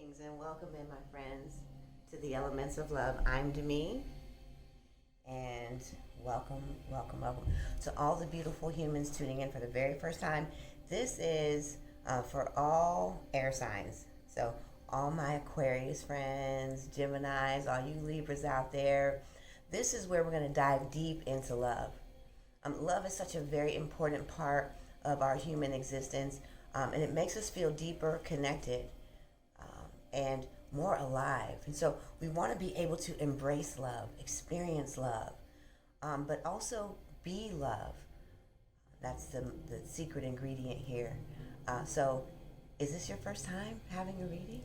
Greetings and welcome in, my friends, to the Elements of Love. I'm Demi, and welcome to all the beautiful humans tuning in for the very first time. This is for all air signs. So all my Aquarius friends, Geminis, all you Libras out there, this is where we're going to dive deep into love. Love is such a very important part of our human existence, and it makes us feel deeper connected and more alive. And so we want to be able to embrace love, experience love, but also be love. That's the secret ingredient here. So is this your first time having a reading?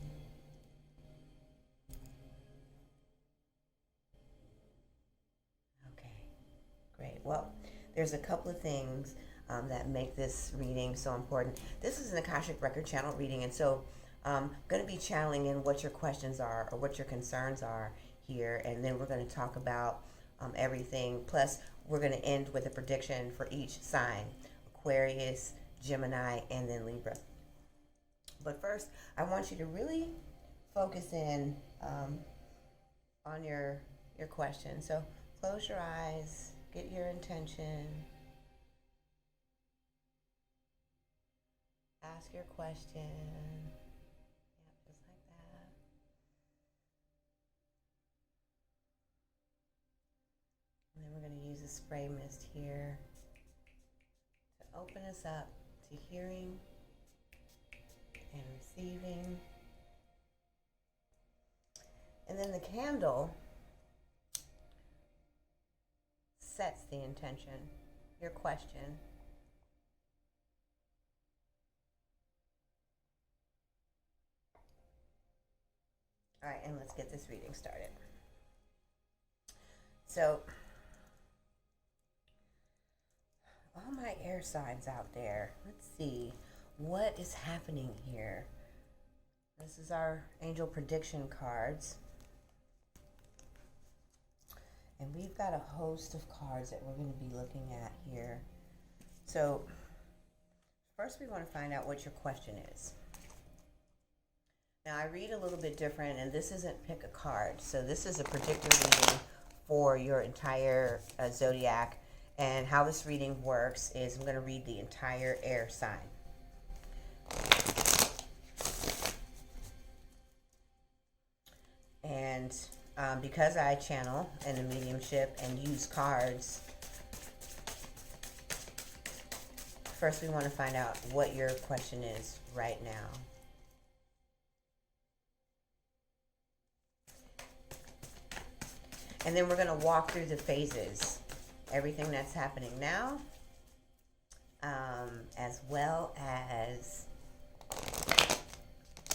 Okay, great. Well, there's a couple of things that make this reading so important. This is an Akashic Record channel reading, and so I'm going to be channeling in what your questions are or what your concerns are here, and then we're going to talk about everything. Plus, we're going to end with a prediction for each sign: Aquarius, Gemini, and then Libra. But first, I want you to really focus in on your question. So close your eyes, get your intention, ask your question. And then we're going to use a spray mist here to open us up to hearing and receiving. And then the candle sets the intention, your question. All right, and let's get this reading started. So, all my air signs out there, let's see what is happening here. This is our angel prediction cards, and we've got a host of cards that we're going to be looking at here. So first we want to find out what your question is. Now I read a little bit different, and this isn't pick a card, so this is a predictive reading for your entire zodiac. And how this reading works is I'm going to read the entire air sign. And because I channel in a mediumship and use cards, first we want to find out what your question is right now. And then we're going to walk through the phases. Everything that's happening now, as well as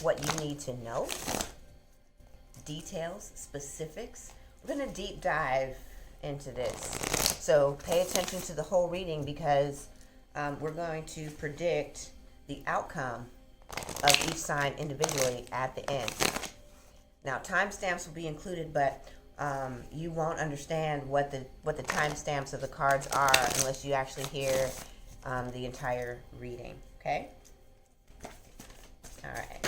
what you need to know, details, specifics. We're going to deep dive into this. So pay attention to the whole reading, because we're going to predict the outcome of each sign individually at the end. Now, timestamps will be included, but you won't understand what the timestamps of the cards are unless you actually hear the entire reading. Okay? All right.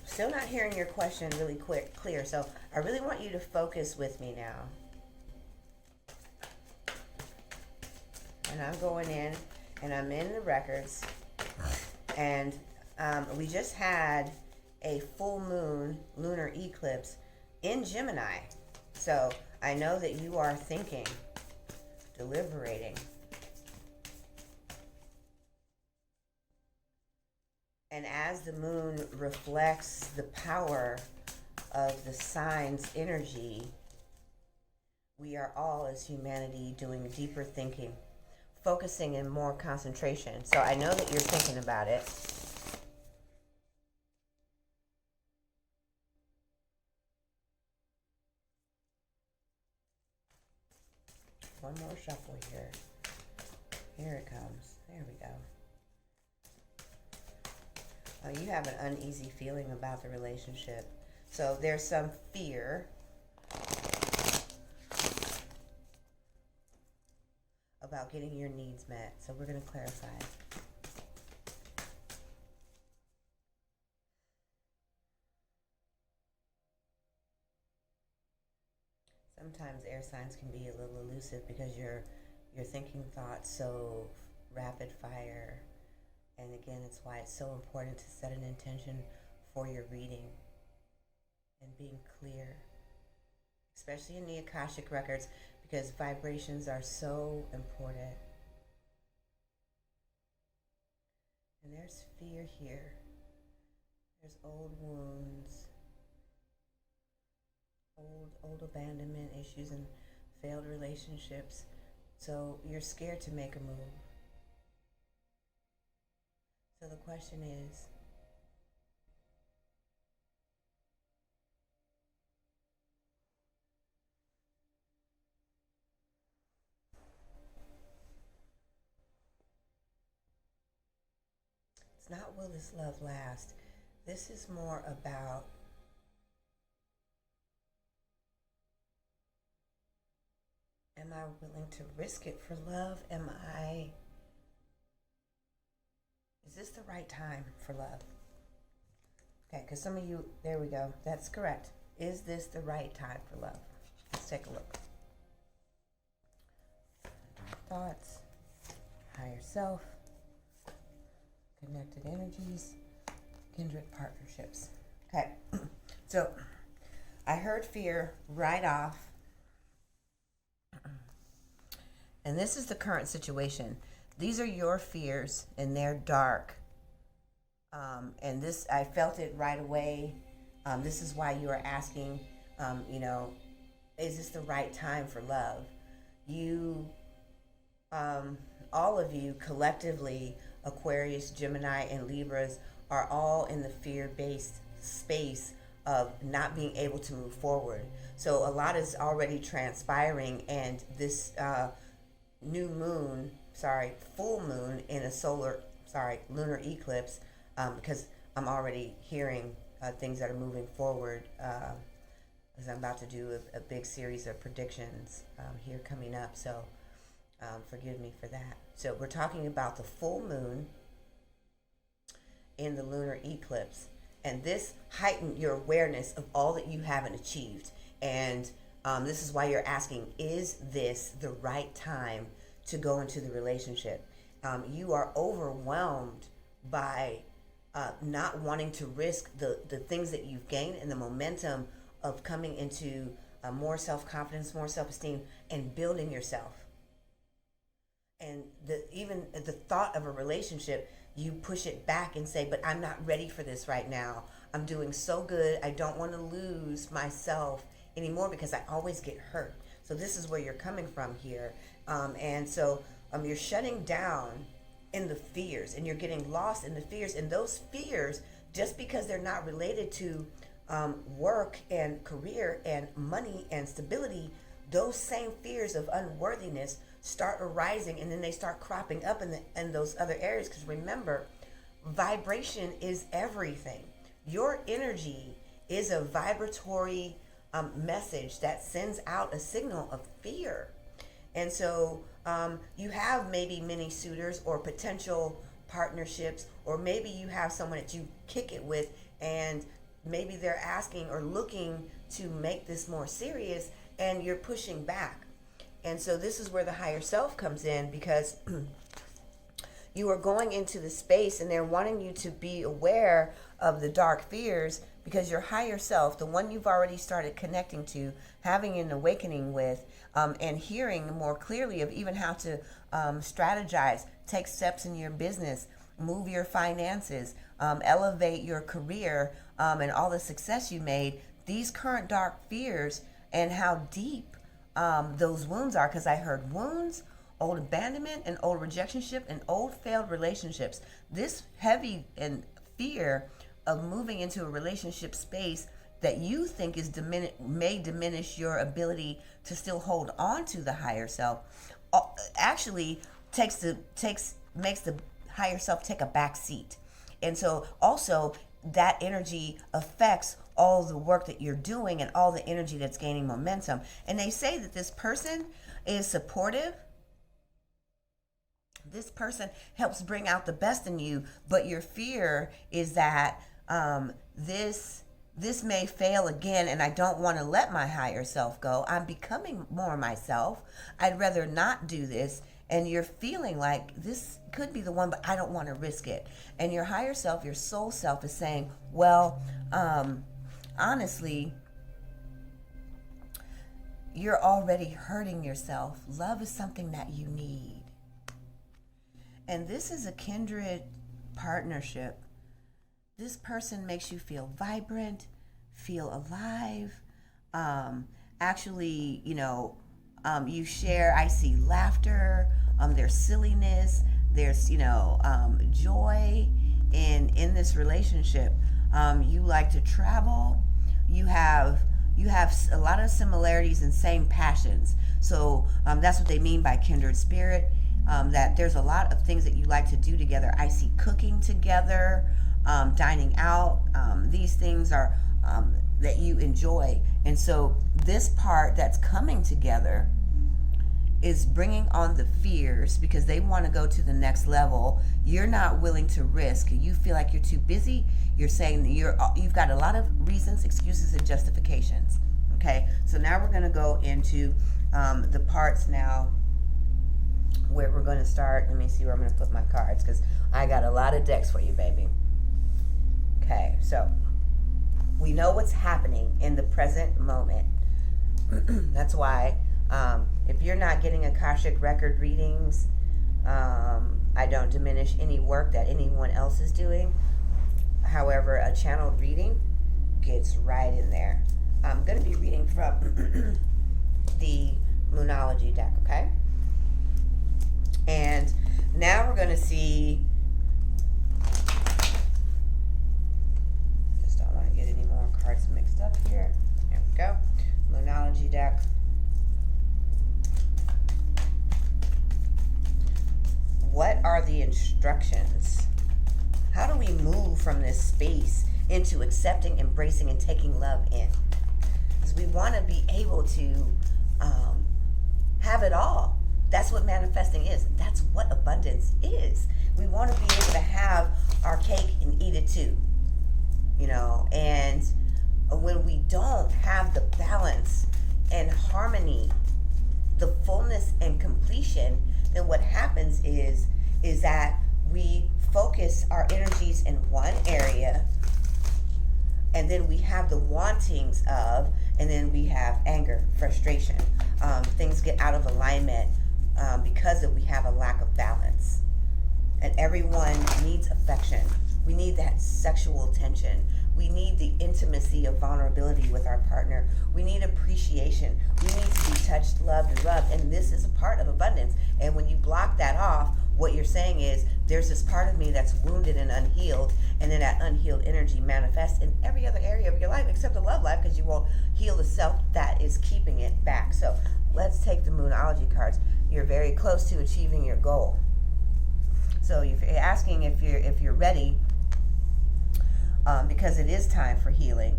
Still not hearing your question really clear, so I really want you to focus with me now. And I'm going in, and I'm in the records, and we just had a full moon lunar eclipse in Gemini. So I know that you are thinking, deliberating. And as the moon reflects the power of the sign's energy, we are all as humanity doing deeper thinking, focusing in more concentration. So I know that you're thinking about it. One more shuffle here. Here it comes. There we go. Oh, you have an uneasy feeling about the relationship. So there's some fear about getting your needs met. So we're going to clarify. Sometimes air signs can be a little elusive because you're thinking thoughts so rapid fire. And again, it's why it's so important to set an intention for your reading and being clear, especially in the Akashic Records, because vibrations are so important. And there's fear here. There's old wounds, old abandonment issues and failed relationships. So you're scared to make a move. So the question is, it's not will this love last. This is more about am I willing to risk it for love? Is this the right time for love? Okay, because some of you, there we go. That's correct. Is this the right time for love? Let's take a look. Thoughts, higher self, connected energies, kindred partnerships. Okay, so I heard fear right off. And this is the current situation. These are your fears, and they're dark. And this, I felt it right away. This is why you are asking, is this the right time for love? You, all of you collectively, Aquarius, Gemini, and Libras, are all in the fear-based space of not being able to move forward. So a lot is already transpiring, and this full moon in a lunar eclipse, because I'm already hearing things that are moving forward, because I'm about to do a big series of predictions here coming up, so forgive me for that. So we're talking about the full moon in the lunar eclipse, and this heightened your awareness of all that you haven't achieved, and this is why you're asking, is this the right time to go into the relationship? You are overwhelmed by not wanting to risk the things that you've gained and the momentum of coming into more self-confidence, more self-esteem, and building yourself. And even the thought of a relationship, you push it back and say, but I'm not ready for this right now. I'm doing so good. I don't want to lose myself anymore because I always get hurt. So this is where you're coming from here. And so you're shutting down in the fears, and you're getting lost in the fears. And those fears, just because they're not related to work and career and money and stability, those same fears of unworthiness start arising, and then they start cropping up in those other areas. Because remember, vibration is everything. Your energy is a vibratory message that sends out a signal of fear. And so you have maybe many suitors or potential partnerships, or maybe you have someone that you kick it with, and maybe they're asking or looking to make this more serious, and you're pushing back. And so this is where the higher self comes in, because you are going into the space and they're wanting you to be aware of the dark fears, because your higher self, the one you've already started connecting to, having an awakening with, and hearing more clearly of even how to strategize, take steps in your business, move your finances, elevate your career, and all the success you made, these current dark fears and how deep those wounds are, because I heard wounds, old abandonment and old rejection and old failed relationships. This heavy and fear of moving into a relationship space that you think is may diminish your ability to still hold on to the higher self, actually makes the higher self take a back seat. And so also that energy affects all the work that you're doing and all the energy that's gaining momentum. And they say that this person is supportive. This person helps bring out the best in you, but your fear is that this may fail again, and I don't want to let my higher self go. I'm becoming more myself. I'd rather not do this. And you're feeling like this could be the one, but I don't want to risk it. And your higher self, your soul self, is saying, well, honestly, you're already hurting yourself. Love is something that you need. And this is a kindred partnership. This person makes you feel vibrant, feel alive. Actually, you share, I see laughter, there's silliness, there's, joy in this relationship. You like to travel. You have a lot of similarities and same passions. So that's what they mean by kindred spirit, that there's a lot of things that you like to do together. I see cooking together, dining out. These things are that you enjoy. And so this part that's coming together is bringing on the fears because they want to go to the next level. You're not willing to risk. You feel like you're too busy. You're saying that you've got a lot of reasons, excuses, and justifications. Okay, so now we're going to go into the parts now where we're going to start. Let me see where I'm going to put my cards because I got a lot of decks for you, baby. Okay, so we know what's happening in the present moment. That's why if you're not getting Akashic Record readings, I don't diminish any work that anyone else is doing. However, a channeled reading gets right in there. I'm going to be reading from the Moonology deck, okay? And now we're going to see, just don't want to get any more cards mixed up here. There we go. Moonology deck. What are the instructions? How do we move from this space into accepting, embracing, and taking love in? Because we want to be able to have it all. That's what manifesting is. That's what abundance is. We want to be able to have our cake and eat it too. And when we don't have the balance and harmony, the fullness and completion, then what happens is that we focus our energies in one area, and then we have the wantings of, and then we have anger, frustration. Things get out of alignment because we have a lack of balance. And everyone needs affection. We need that sexual tension. We need the intimacy of vulnerability with our partner. We need appreciation. We need to be touched, loved, and loved. And this is a part of abundance. And when you block that off, what you're saying is, there's this part of me that's wounded and unhealed, and then that unhealed energy manifests in every other area of your life except the love life, because you won't heal the self that is keeping it back. So let's take the Moonology cards. You're very close to achieving your goal. So if you're asking if you're ready, because it is time for healing,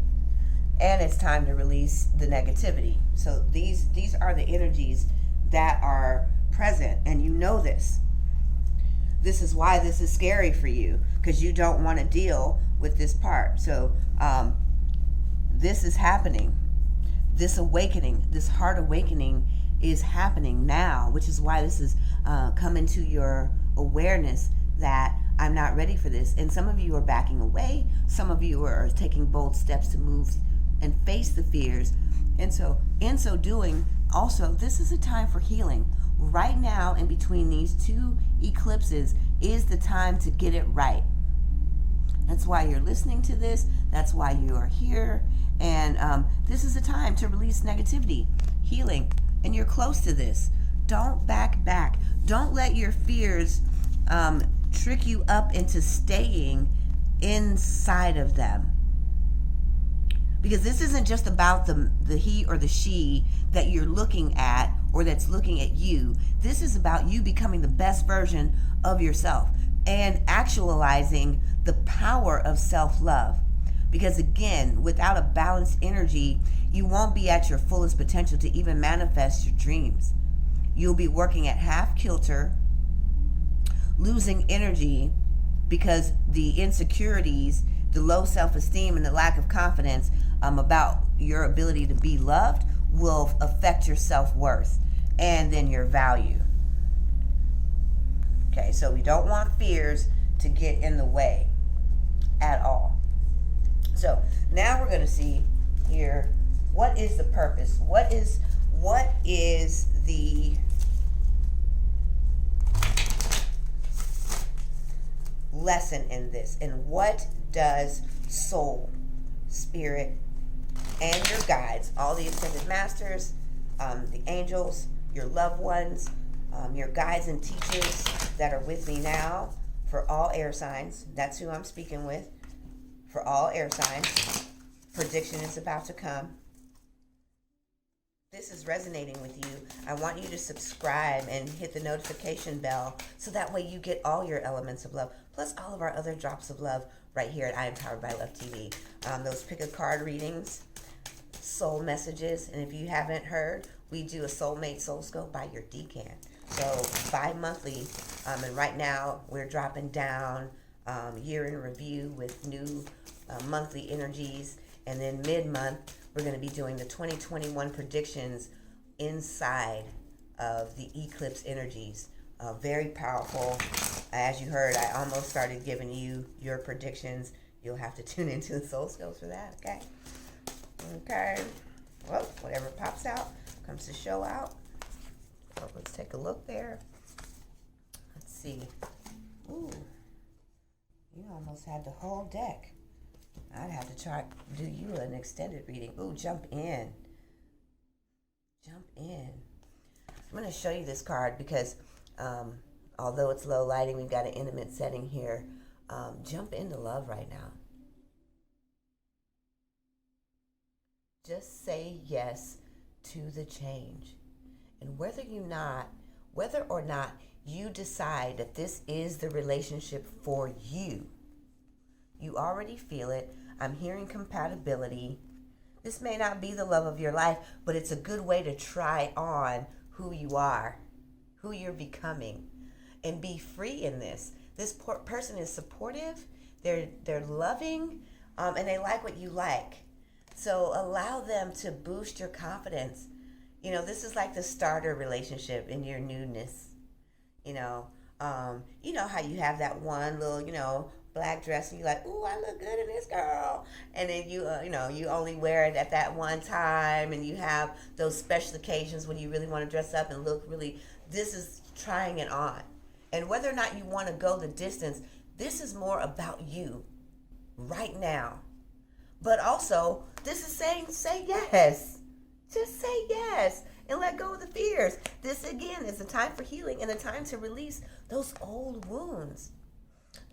and it's time to release the negativity. So these are the energies that are present, and you know this. This is why this is scary for you, because you don't want to deal with this part. So this is happening. This awakening, this heart awakening is happening now, which is why this is coming to your awareness that I'm not ready for this. And some of you are backing away. Some of you are taking bold steps to move and face the fears. And so in so doing, also, this is a time for healing. Right now, in between these two eclipses, is the time to get it right. That's why you're listening to this. That's why you are here. And this is a time to release negativity, healing. And you're close to this. Don't back. Don't let your fears trick you up into staying inside of them. Because this isn't just about the he or the she that you're looking at or that's looking at you. This is about you becoming the best version of yourself and actualizing the power of self-love. Because again, without a balanced energy, you won't be at your fullest potential to even manifest your dreams. You'll be working at half kilter, losing energy because the insecurities the low self-esteem and the lack of confidence about your ability to be loved will affect your self-worth and then your value. Okay, so we don't want fears to get in the way at all. So now we're going to see here, what is the purpose? What is the lesson in this? And what does soul, spirit, and your guides, all the ascended masters, the angels, your loved ones, your guides and teachers that are with me now, for all air signs, that's who I'm speaking with, for all air signs, prediction is about to come. This is resonating with you. I want you to subscribe and hit the notification bell so that way you get all your elements of love, plus all of our other drops of love right here at I Am Powered by Love TV. Those pick a card readings, soul messages, and if you haven't heard, we do a soulmate soul scope by your decan. So bi-monthly, and right now we're dropping down year in review with new monthly energies, and then mid-month we're going to be doing the 2021 predictions inside of the eclipse energies. Very powerful. As you heard, I almost started giving you your predictions. You'll have to tune into the soul scopes for that, okay? Okay. Well, whatever pops out comes to show out. So let's take a look there. Let's see. Ooh, you almost had the whole deck. I'd have to try do you an extended reading. Ooh, jump in. Jump in. I'm going to show you this card because although it's low lighting, we've got an intimate setting here. Jump into love right now. Just say yes to the change. And whether or not you decide that this is the relationship for you, you already feel it. I'm hearing compatibility. This may not be the love of your life, but it's a good way to try on who you are, who you're becoming, and be free in this. This person is supportive, they're loving, and they like what you like. So allow them to boost your confidence. You know, this is like the starter relationship in your newness. You know how you have that one little, black dress and you're like, ooh, I look good in this, girl. And then you only wear it at that one time, and you have those special occasions when you really want to dress up and look really, this is trying it on. And whether or not you want to go the distance, this is more about you right now. But also, this is saying, say yes. Just say yes and let go of the fears. This, again, is a time for healing and a time to release those old wounds,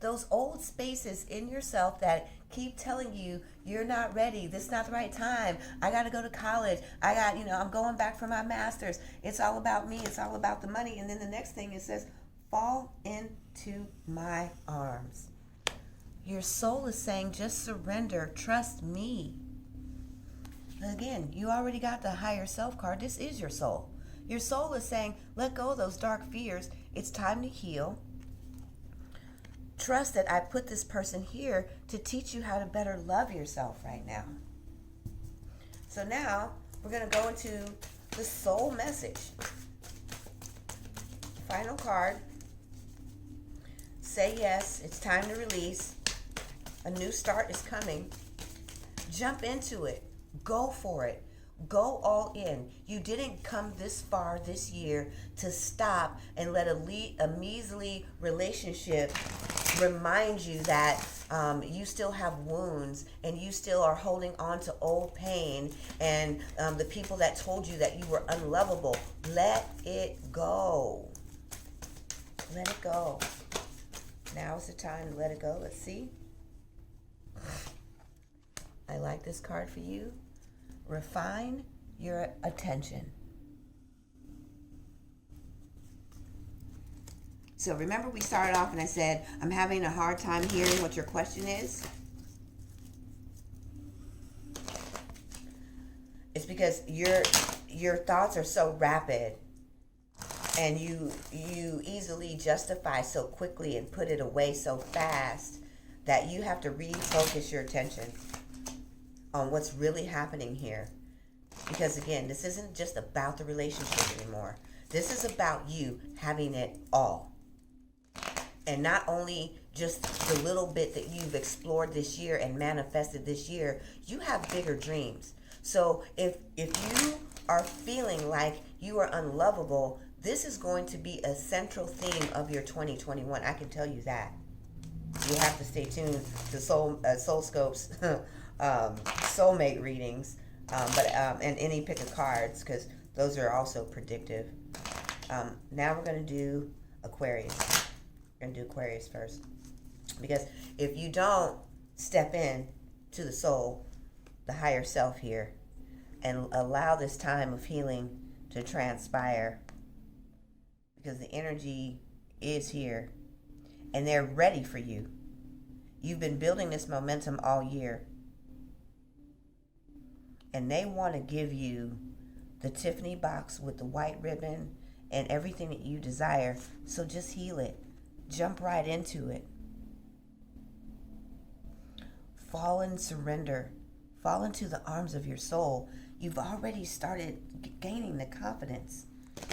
those old spaces in yourself that keep telling you you're not ready. This is not the right time. I got to go to college. I'm going back for my master's. It's all about me. It's all about the money. And then the next thing it says, fall into my arms. Your soul is saying, just surrender. Trust me. Again, you already got the higher self card. This is your soul. Your soul is saying, let go of those dark fears. It's time to heal. Trust that I put this person here to teach you how to better love yourself right now. So now we're going to go into the soul message. Final card. Say yes. It's time to release. A new start is coming. Jump into it. Go for it. Go all in. You didn't come this far this year to stop and let a measly relationship remind you that you still have wounds and you still are holding on to old pain and the people that told you that you were unlovable. Let it go. Let it go. Now is the time to let it go. Let's see. I like this card for you. Refine your attention. So remember we started off and I said, I'm having a hard time hearing what your question is. It's because your thoughts are so rapid and you easily justify so quickly and put it away so fast that you have to refocus your attention on what's really happening here. Because again, this isn't just about the relationship anymore. This is about you having it all. And not only just the little bit that you've explored this year and manifested this year, you have bigger dreams. So if you are feeling like you are unlovable, this is going to be a central theme of your 2021. I can tell you that. You have to stay tuned to Soul Scope's soulmate readings, and any pick of cards, because those are also predictive. Now we're going to do Aquarius. We're going to do Aquarius first, because if you don't step in to the soul, the higher self here, and allow this time of healing to transpire, because the energy is here and they're ready for you. You've been building this momentum all year, and they want to give you the Tiffany box with the white ribbon and everything that you desire. So just heal it. Jump right into it. Fall and surrender. Fall into the arms of your soul. You've already started gaining the confidence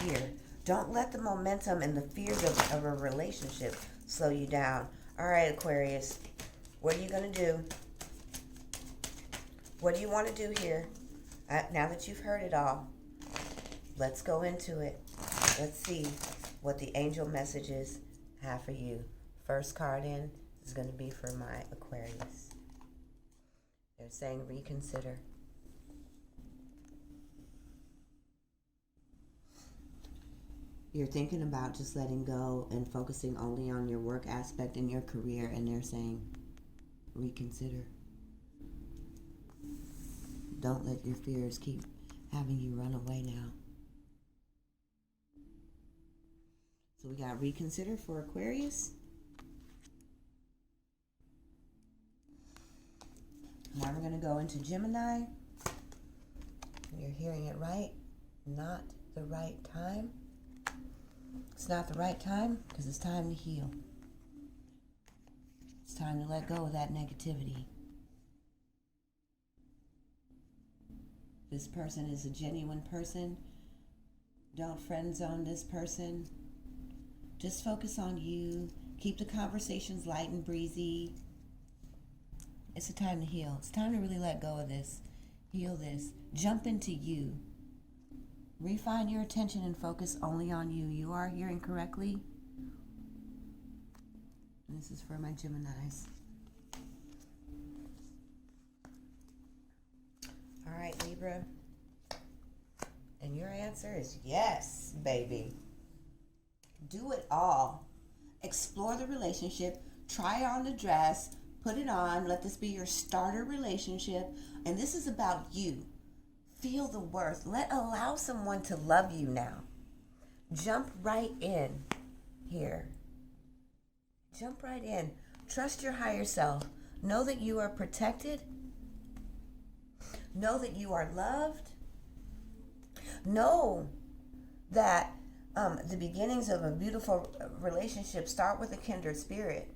here. Don't let the momentum and the fears of a relationship slow you down. All right, Aquarius, what are you going to do? What do you want to do here? Now that you've heard it all, let's go into it. Let's see what the angel messages have for you. First card in is going to be for my Aquarius. They're saying reconsider. You're thinking about just letting go and focusing only on your work aspect in your career, and they're saying reconsider. Don't let your fears keep having you run away now. So we got reconsider for Aquarius. Now we're going to go into Gemini. You're hearing it right. Not the right time. It's not the right time because it's time to heal. It's time to let go of that negativity. This person is a genuine person. Don't friend zone this person. Just focus on you. Keep the conversations light and breezy. It's a time to heal. It's time to really let go of this. Heal this. Jump into you. Refine your attention and focus only on you. You are hearing correctly. This is for my Geminis. All right, Libra. And your answer is yes, baby. Do it all. Explore the relationship. Try on the dress. Put it on. Let this be your starter relationship. And this is about you. Feel the worth. Allow someone to love you now. Jump right in here. Jump right in. Trust your higher self. Know that you are protected. Know that you are loved. Know that the beginnings of a beautiful relationship start with a kindred spirit.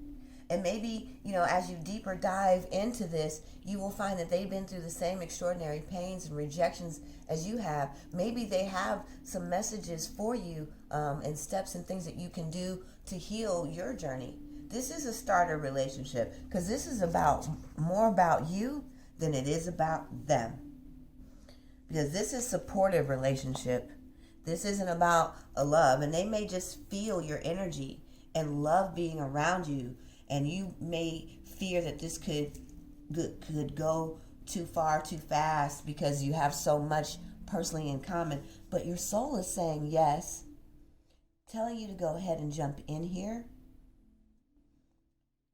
And maybe, as you deeper dive into this, you will find that they've been through the same extraordinary pains and rejections as you have. Maybe they have some messages for you and steps and things that you can do to heal your journey. This is a starter relationship because this is more about you than it is about them. Because this is supportive relationship. This isn't about a love. And they may just feel your energy and love being around you. And you may fear that this could go too far, too fast because you have so much personally in common. But your soul is saying yes, telling you to go ahead and jump in here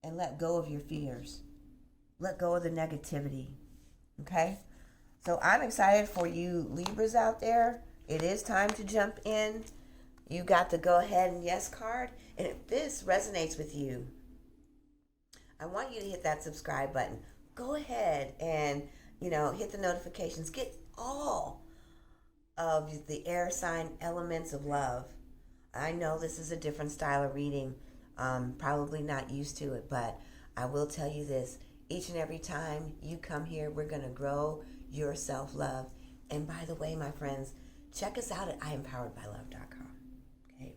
and let go of your fears. Let go of the negativity. Okay? So I'm excited for you Libras out there. It is time to jump in. You got the go ahead and yes card. And if this resonates with you, I want you to hit that subscribe button. Go ahead and, hit the notifications. Get all of the air sign elements of love. I know this is a different style of reading. Probably not used to it, but I will tell you this, each and every time you come here, we're going to grow your self-love. And by the way, my friends, check us out at IempoweredByLove.com. Okay?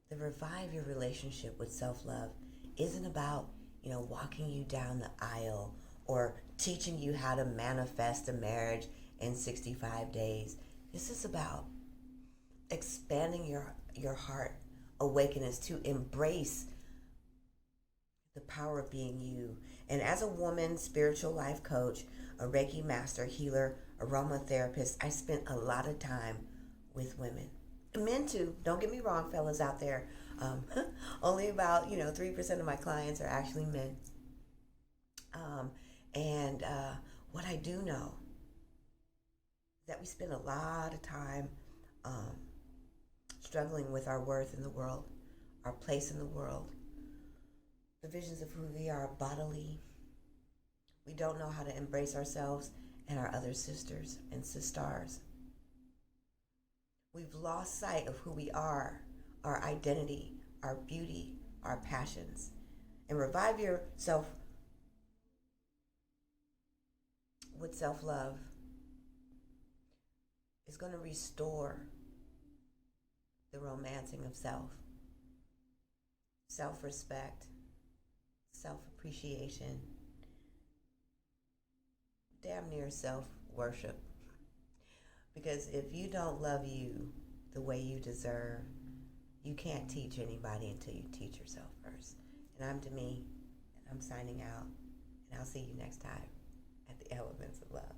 The Revive Your Relationship with Self-Love isn't about, walking you down the aisle or teaching you how to manifest a marriage in 65 days. This is about expanding your heart awakeness to embrace the power of being you. And as a woman, spiritual life coach, a Reiki master, healer, aromatherapist, I spent a lot of time with women. Men too, don't get me wrong, fellas out there. Only about 3% of my clients are actually men. And what I do know is that we spend a lot of time struggling with our worth in the world, our place in the world, the visions of who we are bodily. We don't know how to embrace ourselves and our other sisters and sisters. We've lost sight of who we are, our identity, our beauty, our passions. And Revive Yourself with Self-Love is going to restore the romancing of self, self-respect, self-appreciation, damn near self-worship. Because if you don't love you the way you deserve, you can't teach anybody until you teach yourself first. And I'm Demi, and I'm signing out, and I'll see you next time at the Elements of Love.